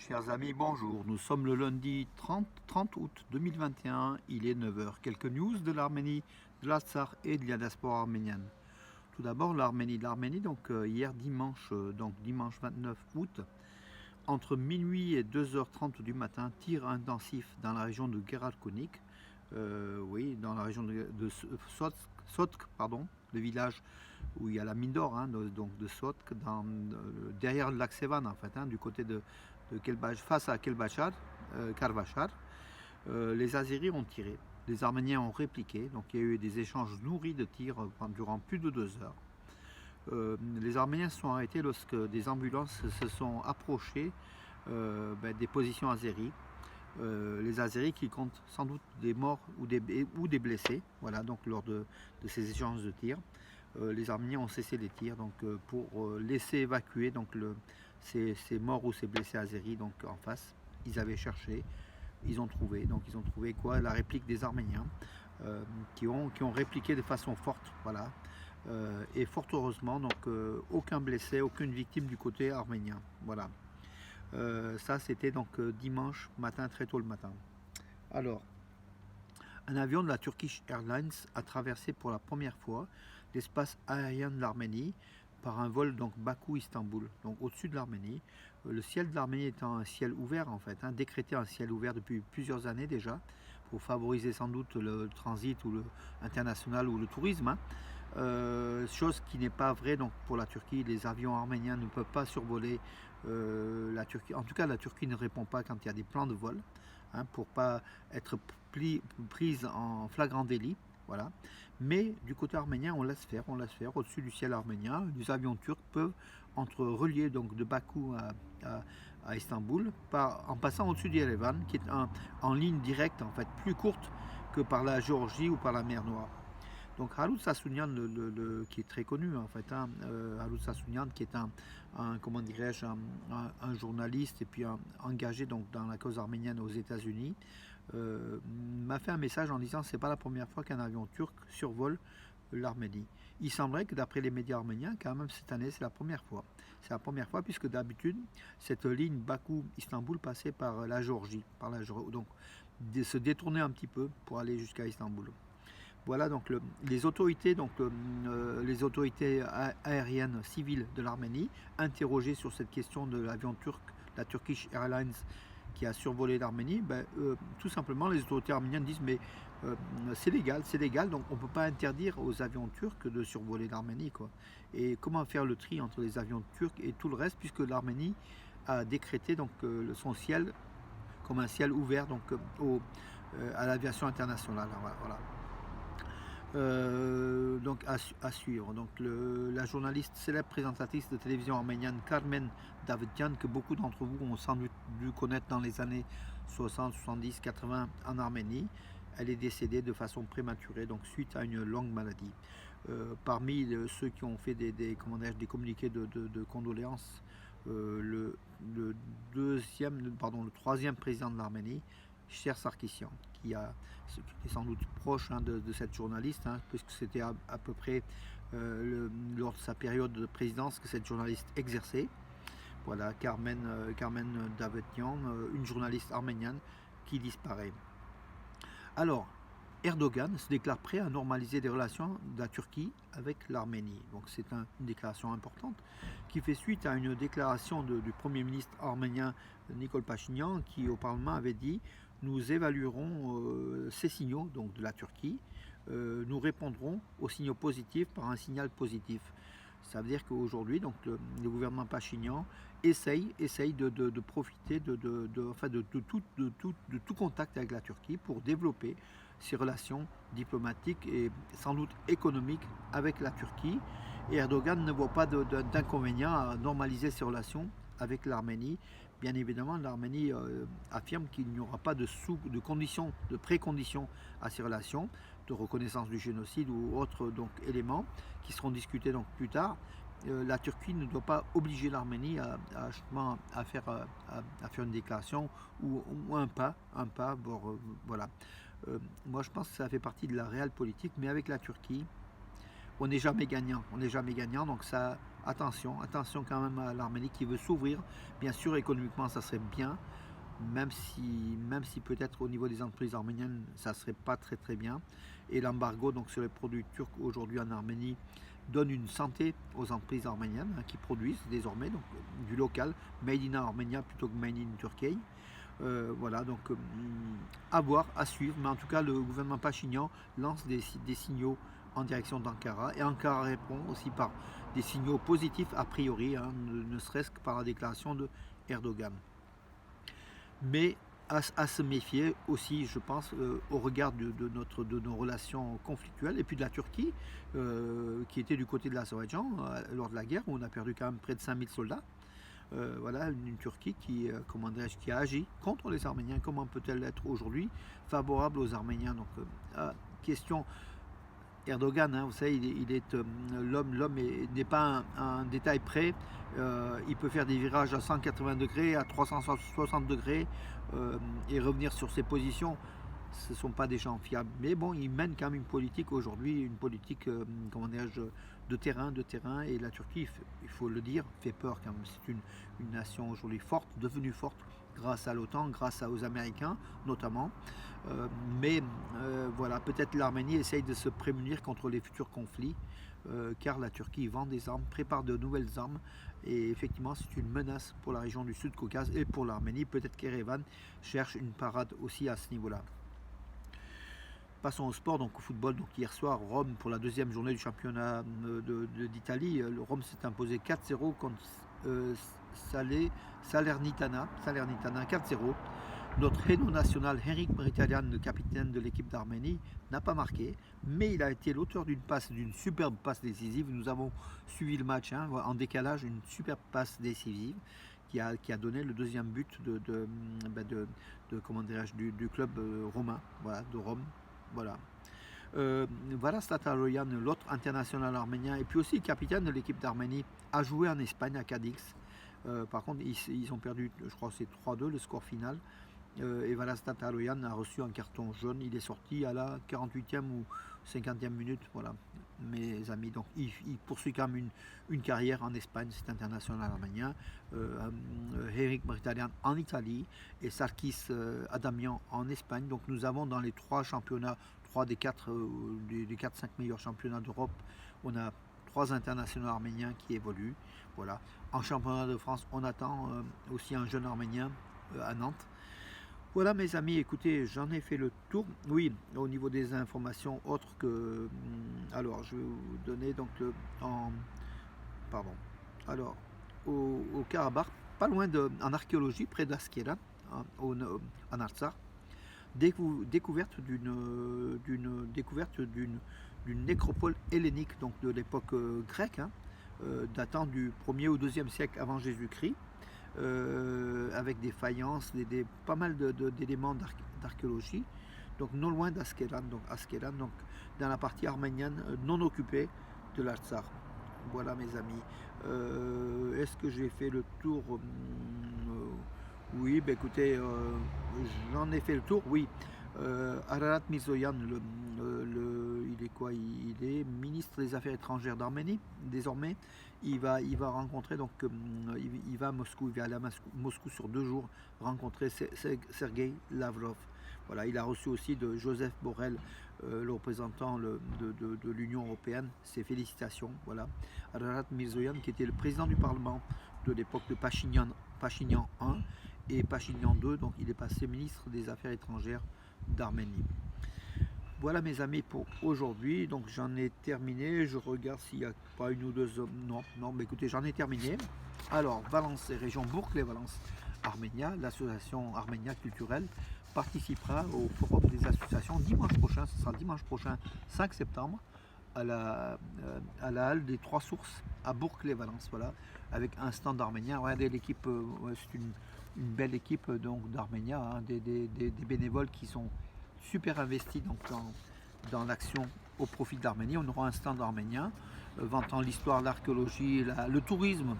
Chers amis, bonjour. Nous sommes le lundi 30 août 2021. Il est 9 heures. Quelques news de l'Arménie, de l'Artsakh et de la diaspora arménienne. Tout d'abord, l'Arménie, donc hier dimanche, dimanche 29 août, entre minuit et 2h30 du matin, tir intensif dans la région de Geralkonik, oui, dans la région de Sotk, pardon, le village où il y a la mine d'or, donc de Sotk, derrière le lac Sevan, en fait, du côté de face à Karvachar. Les Azéris ont tiré, les Arméniens ont répliqué, donc il y a eu des échanges nourris de tirs durant plus de 2 heures. Les Arméniens se sont arrêtés lorsque des ambulances se sont approchées des positions azéries. Les Azéris qui comptent sans doute des morts ou des blessés, voilà, donc lors de ces échanges de tirs. Les Arméniens ont cessé les tirs donc, pour laisser évacuer donc, ces morts ou ces blessés azéris donc, en face. Ils avaient cherché, ils ont trouvé quoi, la réplique des Arméniens qui ont répliqué de façon forte, voilà. Et fort heureusement, donc aucun blessé, aucune victime du côté arménien, voilà. Ça c'était donc dimanche matin, très tôt le matin. Alors, un avion de la Turkish Airlines a traversé pour la première fois l'espace aérien de l'Arménie par un vol donc Bakou-Istanbul, donc au-dessus de l'Arménie. Le ciel de l'Arménie étant un ciel ouvert en fait, décrété un ciel ouvert depuis plusieurs années déjà, pour favoriser sans doute le transit ou le international ou le tourisme. Chose qui n'est pas vraie donc pour la Turquie. Les avions arméniens ne peuvent pas survoler la Turquie. En tout cas, la Turquie ne répond pas quand il y a des plans de vol, pour pas être prise en flagrant délit. Voilà. Mais du côté arménien, on laisse faire au-dessus du ciel arménien. Les avions turcs peuvent relier donc de Bakou à Istanbul en passant au-dessus d'Yerevan, qui est en ligne directe, en fait, plus courte que par la Géorgie ou par la mer Noire. Donc Harout Sassounian, qui est très connu en fait, Harout Sassounian, qui est comment dirais-je, un journaliste et puis engagé donc dans la cause arménienne aux États-Unis, m'a fait un message en disant que c'est pas la première fois qu'un avion turc survole l'Arménie. Il semblerait que d'après les médias arméniens, quand même cette année, c'est la première fois. C'est la première fois puisque d'habitude, cette ligne Bakou-Istanbul passait par la Géorgie, donc se détourner un petit peu pour aller jusqu'à Istanbul. Voilà donc les autorités aériennes civiles de l'Arménie, interrogées sur cette question de l'avion turc, la Turkish Airlines, qui a survolé l'Arménie, tout simplement les autorités arméniennes disent mais c'est légal, donc on ne peut pas interdire aux avions turcs de survoler l'Arménie, quoi. Et comment faire le tri entre les avions turcs et tout le reste, puisque l'Arménie a décrété donc son ciel comme un ciel ouvert donc à l'aviation internationale. Voilà. Donc à suivre. Donc la journaliste célèbre présentatrice de télévision arménienne Carmen Davtyan, que beaucoup d'entre vous ont sans doute dû connaître dans les années 60, 70, 80 en Arménie. Elle est décédée de façon prématurée, donc suite à une longue maladie. Parmi ceux qui ont fait des communiqués de condoléances, le troisième président de l'Arménie, Cher Sarkissian, qui est sans doute proche de cette journaliste, puisque c'était à peu près lors de sa période de présidence que cette journaliste exerçait. Voilà, Carmen Davetian, une journaliste arménienne qui disparaît. Alors, Erdogan se déclare prêt à normaliser les relations de la Turquie avec l'Arménie. Donc c'est une déclaration importante qui fait suite à une déclaration du Premier ministre arménien Nikol Pachinian, qui au Parlement avait dit « Nous évaluerons ces signaux donc, de la Turquie, nous répondrons aux signaux positifs par un signal positif ». Ça veut dire qu'aujourd'hui, donc, le gouvernement Pachinian essaye de profiter de tout contact avec la Turquie pour développer ses relations diplomatiques et sans doute économiques avec la Turquie. Et Erdogan ne voit pas d'inconvénient à normaliser ses relations avec l'Arménie. Bien évidemment, l'Arménie affirme qu'il n'y aura pas de préconditions à ces relations, de reconnaissance du génocide ou autres éléments qui seront discutés donc plus tard. La Turquie ne doit pas obliger l'Arménie à faire une déclaration ou un pas. Voilà. Moi, je pense que ça fait partie de la réelle politique, mais avec la Turquie, on n'est jamais gagnant. On n'est jamais gagnant, donc ça, attention quand même à l'Arménie qui veut s'ouvrir. Bien sûr, économiquement, ça serait bien, même si peut-être au niveau des entreprises arméniennes, ça serait pas très bien. Et l'embargo donc sur les produits turcs aujourd'hui en Arménie donne une santé aux entreprises arméniennes qui produisent désormais donc du local, made in Armenia plutôt que made in Turkey. Voilà, donc à voir, à suivre, mais en tout cas le gouvernement Pachinian lance des signaux en direction d'Ankara, et Ankara répond aussi par des signaux positifs a priori, hein, ne serait-ce que par la déclaration de Erdogan. Mais à se méfier aussi, je pense, au regard de nos relations conflictuelles, et puis de la Turquie, qui était du côté de l'Azerbaïdjan lors de la guerre, où on a perdu quand même près de 5000 soldats. Voilà, une Turquie qui a agi contre les Arméniens. Comment peut-elle être aujourd'hui favorable aux Arméniens? Donc, question Erdogan, hein, vous savez, l'homme n'est pas un détail près. Il peut faire des virages à 180 degrés, à 360 degrés et revenir sur ses positions. Ce ne sont pas des gens fiables. Mais bon, il mène quand même une politique aujourd'hui, une politique, de terrain, et la Turquie, il faut le dire, fait peur quand même. C'est une nation aujourd'hui forte, devenue forte grâce à l'OTAN, grâce aux Américains notamment. Mais voilà, peut-être l'Arménie essaye de se prémunir contre les futurs conflits, car la Turquie vend des armes, prépare de nouvelles armes, et effectivement c'est une menace pour la région du Sud-Caucase et pour l'Arménie. Peut-être qu'Erevan cherche une parade aussi à ce niveau-là. Passons au sport, donc au football. Donc hier soir, Rome, pour la deuxième journée du championnat d'Italie, Rome s'est imposé 4-0 contre Salernitana 4-0. Notre héros national, Henrik Mkhitaryan, le capitaine de l'équipe d'Arménie, n'a pas marqué, mais il a été l'auteur d'une superbe passe décisive. Nous avons suivi le match en décalage, une superbe passe décisive qui a donné le deuxième but du club romain, voilà, de Rome. Voilà. Voilà, Stataroyan, l'autre international arménien, et puis aussi capitaine de l'équipe d'Arménie, a joué en Espagne à Cadix. Par contre, ils ont perdu, je crois que c'est 3-2 le score final. Et voilà, Stataroyan a reçu un carton jaune. Il est sorti à la 48e ou 50e minute. Voilà, mes amis. Donc, il poursuit quand même une carrière en Espagne, c'est international arménien. Henrik Mkhitaryan en Italie et Sarkis Adamian en Espagne. Donc, nous avons dans les trois championnats, 3 des 4, des 4-5 meilleurs championnats d'Europe, on a 3 internationaux arméniens qui évoluent. Voilà. En championnat de France, on attend aussi un jeune arménien à Nantes. Voilà mes amis, écoutez, j'en ai fait le tour. Oui, au niveau des informations autres que... Alors, je vais vous donner donc Alors, au Karabakh, pas loin en archéologie, près d'Askeran, en Artsakh, découverte d'une nécropole hellénique, donc de l'époque grecque, datant du 1er ou 2e siècle avant Jésus-Christ, avec des faïences, pas mal d'éléments d'archéologie, donc non loin d'Askeran, donc dans la partie arménienne non occupée de l'Artsakh. Voilà mes amis. Est-ce que j'ai fait le tour? Oui, ben écoutez, j'en ai fait le tour, oui. Ararat Mirzoyan, il est quoi? Il est ministre des Affaires étrangères d'Arménie, désormais. Il va rencontrer, donc il va à Moscou, il va aller à Moscou sur 2 jours, rencontrer Sergueï Lavrov. Voilà, il a reçu aussi de Joseph Borrell, le représentant de l'Union européenne, ses félicitations. Voilà. Ararat Mirzoyan, qui était le président du Parlement de l'époque de Pachinian 1 et Pachinian 2, donc il est passé ministre des Affaires étrangères d'Arménie. Voilà mes amis pour aujourd'hui, donc j'en ai terminé. Je regarde s'il n'y a pas une ou deux hommes. Non, mais écoutez, j'en ai terminé. Alors, Valence et région Bourg-les-Valence Arménia, l'association Arménia culturelle participera au forum des associations dimanche prochain. Ce sera dimanche prochain, 5 septembre, à la halle des 3 Sources à Bourg-les-Valence, voilà, avec un stand arménien. Regardez l'équipe, c'est une belle équipe donc d'Arménia, des bénévoles qui sont super investis donc, dans l'action au profit de l'Arménie. On aura un stand arménien vantant l'histoire, l'archéologie, le tourisme,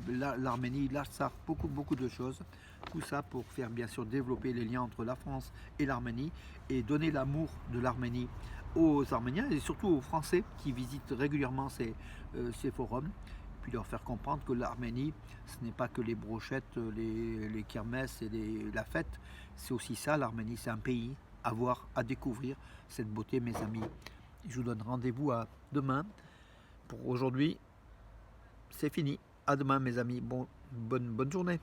l'Arménie, l'Artsakh, beaucoup de choses. Tout ça pour faire bien sûr développer les liens entre la France et l'Arménie et donner l'amour de l'Arménie aux Arméniens et surtout aux Français qui visitent régulièrement ces forums, puis leur faire comprendre que l'Arménie, ce n'est pas que les brochettes, les kermesses et la fête, c'est aussi ça, l'Arménie, c'est un pays à voir, à découvrir cette beauté, mes amis. Je vous donne rendez-vous à demain. Pour aujourd'hui, c'est fini. À demain, mes amis. Bonne journée.